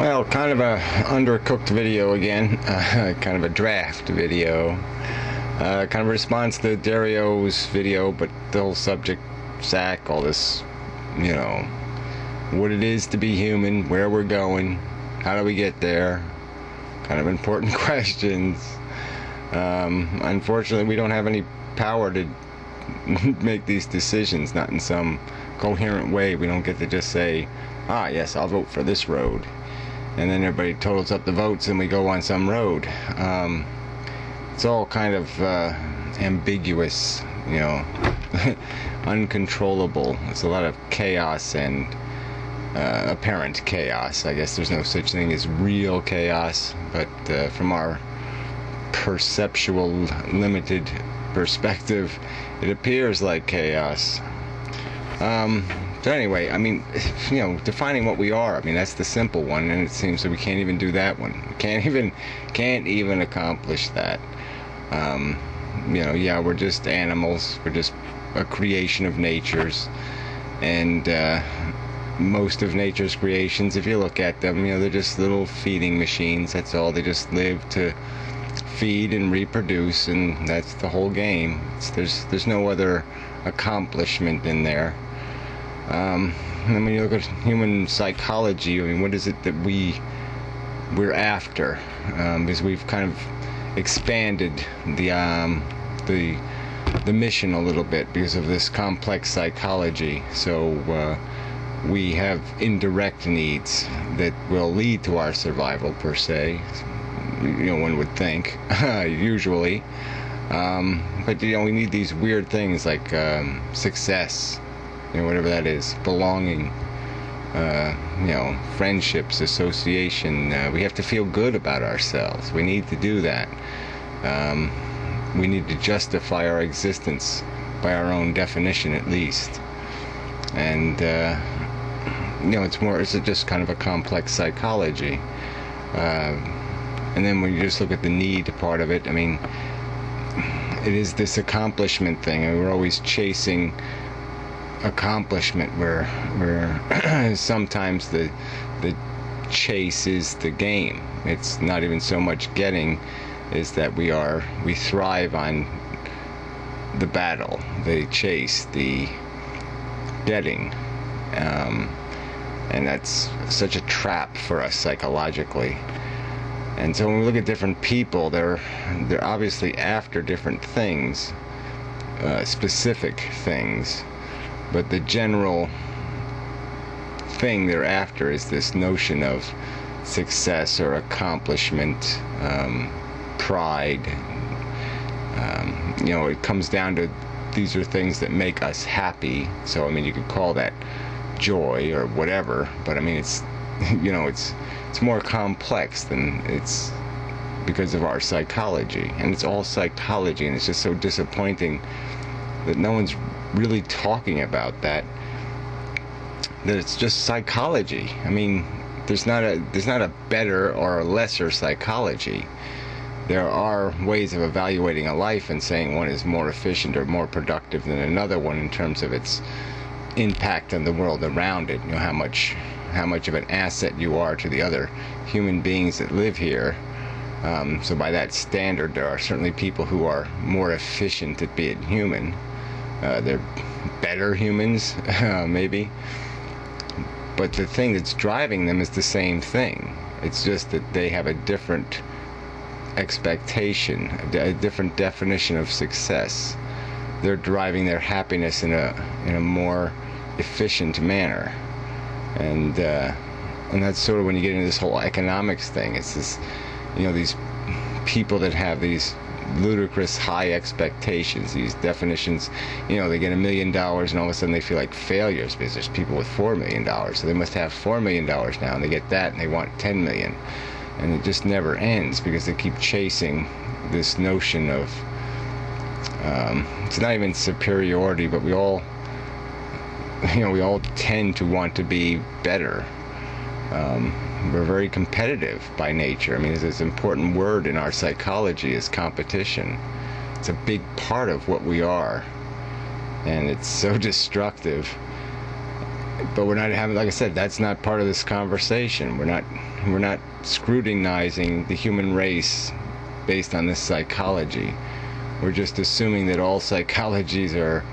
Well, kind of a undercooked video again, kind of a draft video, kind of a response to Dario's video, but the whole subject, Zach, all this, what it is to be human, where we're going, how do we get there, kind of important questions. Unfortunately, we don't have any power to make these decisions, not in some coherent way. We don't get to just say, yes, I'll vote for this road, and then everybody totals up the votes and we go on some road. It's all kind of ambiguous, uncontrollable. It's a lot of chaos and apparent chaos. I guess there's no such thing as real chaos, but from our perceptual limited perspective, it appears like chaos. So anyway, defining what we are, that's the simple one, and it seems that we can't even do that one. We can't even accomplish that. We're just animals. We're just a creation of nature's, and most of nature's creations, if you look at them, they're just little feeding machines. That's all. They just live to feed and reproduce, and that's the whole game. There's no other accomplishment in there. And when you look at human psychology, what is it that we're after? Because we've kind of expanded the mission a little bit because of this complex psychology. So we have indirect needs that will lead to our survival per se. One would think, usually. But we need these weird things like success, whatever that is, belonging, friendships, association. We have to feel good about ourselves. We need to do that. We need to justify our existence by our own definition, at least. And it's just kind of a complex psychology. And then when you just look at the need part of it, it is this accomplishment thing, and we're always chasing accomplishment where sometimes the chase is the game. It's not even so much getting, is that we thrive on the battle, the chase, the getting, and that's such a trap for us psychologically. And so when we look at different people, they're obviously after different things, specific things, but the general thing they're after is this notion of success or accomplishment, pride. It comes down to, these are things that make us happy. So you could call that joy or whatever, but it's it's more complex than it's, because of our psychology, and it's all psychology, and it's just so disappointing that no one's really talking about that it's just psychology. There's not a better or a lesser psychology. There are ways of evaluating a life and saying one is more efficient or more productive than another one in terms of its impact on the world around it. How much of an asset you are to the other human beings that live here. So by that standard, there are certainly people who are more efficient at being human. They're better humans, maybe. But the thing that's driving them is the same thing. It's just that they have a different expectation, a different definition of success. They're driving their happiness in a more efficient manner. And that's sort of when you get into this whole economics thing. It's this, these people that have these ludicrous high expectations, these definitions. They get $1 million and all of a sudden they feel like failures because there's people with $4 million. So they must have $4 million now, and they get that and they want $10 million. And it just never ends because they keep chasing this notion of, it's not even superiority, but we all tend to want to be better. We're very competitive by nature. There's this important word in our psychology is competition. It's a big part of what we are, and it's so destructive. but we're not having, like I said, that's not part of this conversation. We're not scrutinizing the human race based on this psychology. We're just assuming that all psychologies are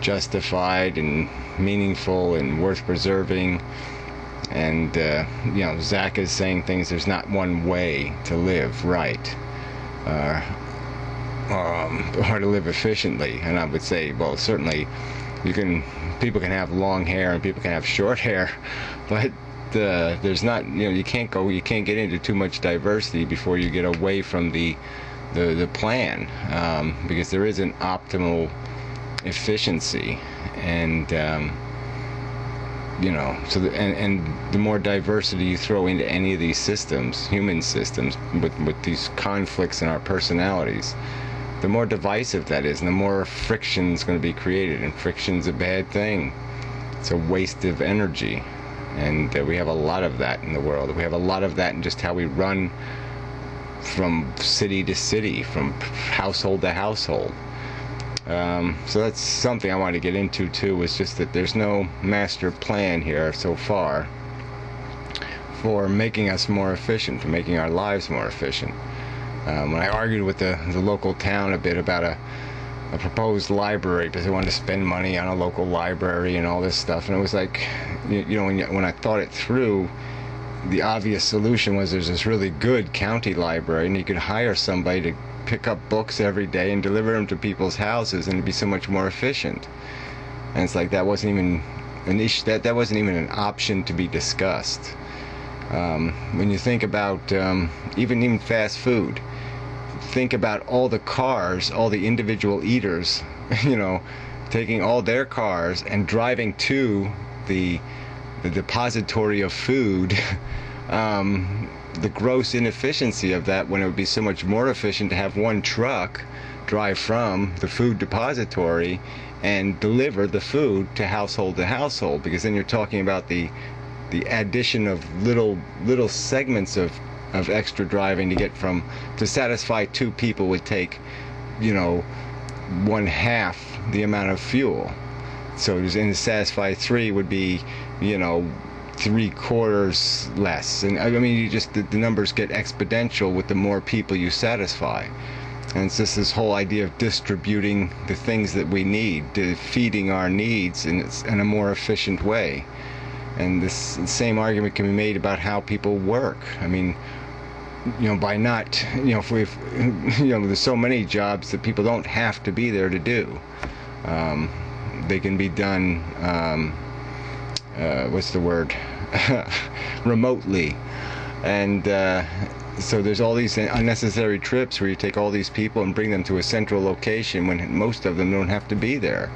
justified and meaningful and worth preserving. And Zach is saying things. There's not one way to live right, or to live efficiently. And I would say, well, certainly, people can have long hair and people can have short hair, but there's not, you can't get into too much diversity before you get away from the plan, because there is an optimal efficiency, and so the more diversity you throw into any of these systems, human systems, with these conflicts in our personalities, the more divisive that is, and the more friction is going to be created. And friction's a bad thing. It's a waste of energy, and we have a lot of that in the world. We have a lot of that in just how we run from city to city, from household to household. So that's something I wanted to get into too, was just that there's no master plan here so far for making us more efficient, for making our lives more efficient. When I argued with the local town a bit about a proposed library, because they wanted to spend money on a local library and all this stuff, and it was like, when I thought it through, the obvious solution was there's this really good county library, and you could hire somebody to pick up books every day and deliver them to people's houses, and it'd be so much more efficient. And it's like that wasn't even an issue. That wasn't even an option to be discussed. When you think about even fast food, think about all the cars, all the individual eaters, taking all their cars and driving to the depository of food. The gross inefficiency of that, when it would be so much more efficient to have one truck drive from the food depository and deliver the food to household, because then you're talking about the addition of little segments of extra driving to satisfy two people would take, one half the amount of fuel. So to satisfy three would be, 3/4 less. And I mean, the numbers get exponential with the more people you satisfy. And it's just this whole idea of distributing the things that we need, feeding our needs in a more efficient way. And this same argument can be made about how people work. I mean, by not, if there's so many jobs that people don't have to be there to do. They can be done, what's the word? Remotely. And so there's all these unnecessary trips where you take all these people and bring them to a central location when most of them don't have to be there.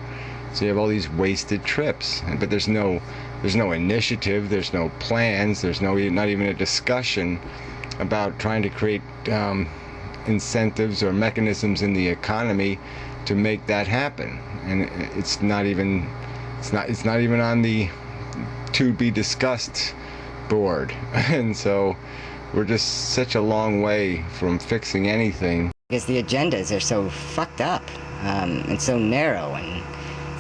So you have all these wasted trips, but there's no initiative, there's no plans, there's not even a discussion about trying to create incentives or mechanisms in the economy to make that happen. And it's not even on the to be discussed board. And so we're just such a long way from fixing anything. Because the agendas are so fucked up, and so narrow and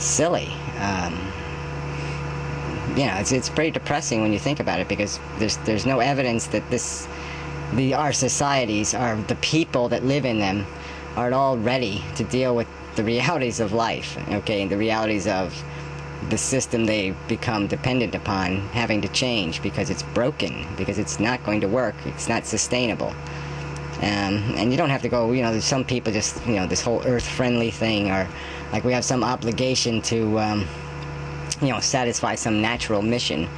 silly. It's pretty depressing when you think about it, because there's no evidence that our societies, are the people that live in them, are at all ready to deal with the realities of life, okay, and the realities of the system they become dependent upon having to change because it's broken, because it's not going to work, it's not sustainable. And you don't have to go, there's some people just, this whole earth-friendly thing, or like we have some obligation to, satisfy some natural mission.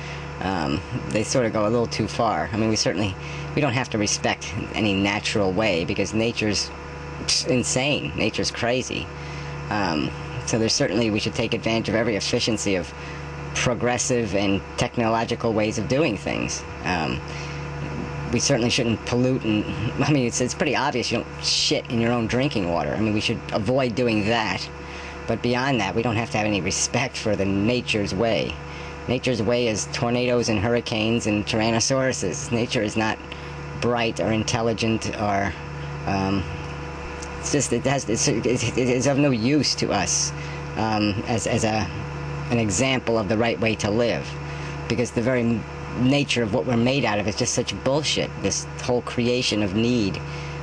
They sort of go a little too far. I mean, we don't have to respect any natural way, because nature's insane, nature's crazy. So we should take advantage of every efficiency of progressive and technological ways of doing things. We certainly shouldn't pollute, and I mean, it's pretty obvious you don't shit in your own drinking water. I mean, we should avoid doing that. But beyond that, we don't have to have any respect for the nature's way. Nature's way is tornadoes and hurricanes and tyrannosauruses. Nature is not bright or intelligent or it is of no use to us as an example of the right way to live, because the very nature of what we're made out of is just such bullshit. This whole creation of need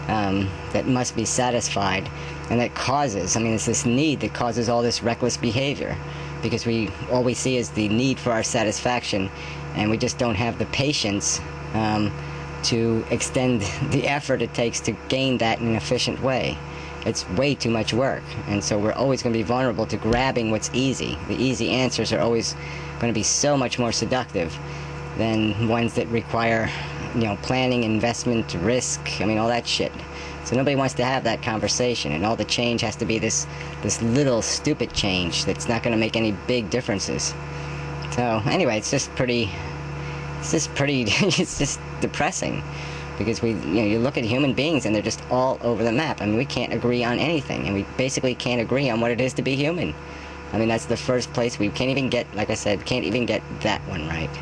that must be satisfied, and that causes, I mean, it's this need that causes all this reckless behavior, because all we see is the need for our satisfaction, and we just don't have the patience to extend the effort it takes to gain that in an efficient way. It's way too much work, and so we're always going to be vulnerable to grabbing what's easy. The easy answers are always going to be so much more seductive than ones that require, planning, investment, risk, I mean, all that shit. So nobody wants to have that conversation, and all the change has to be this little stupid change that's not going to make any big differences. So anyway, it's just depressing, because you look at human beings and they're just all over the map. I mean, we can't agree on anything, and we basically can't agree on what it is to be human. I mean, that's the first place we can't even get, like I said, can't even get that one right.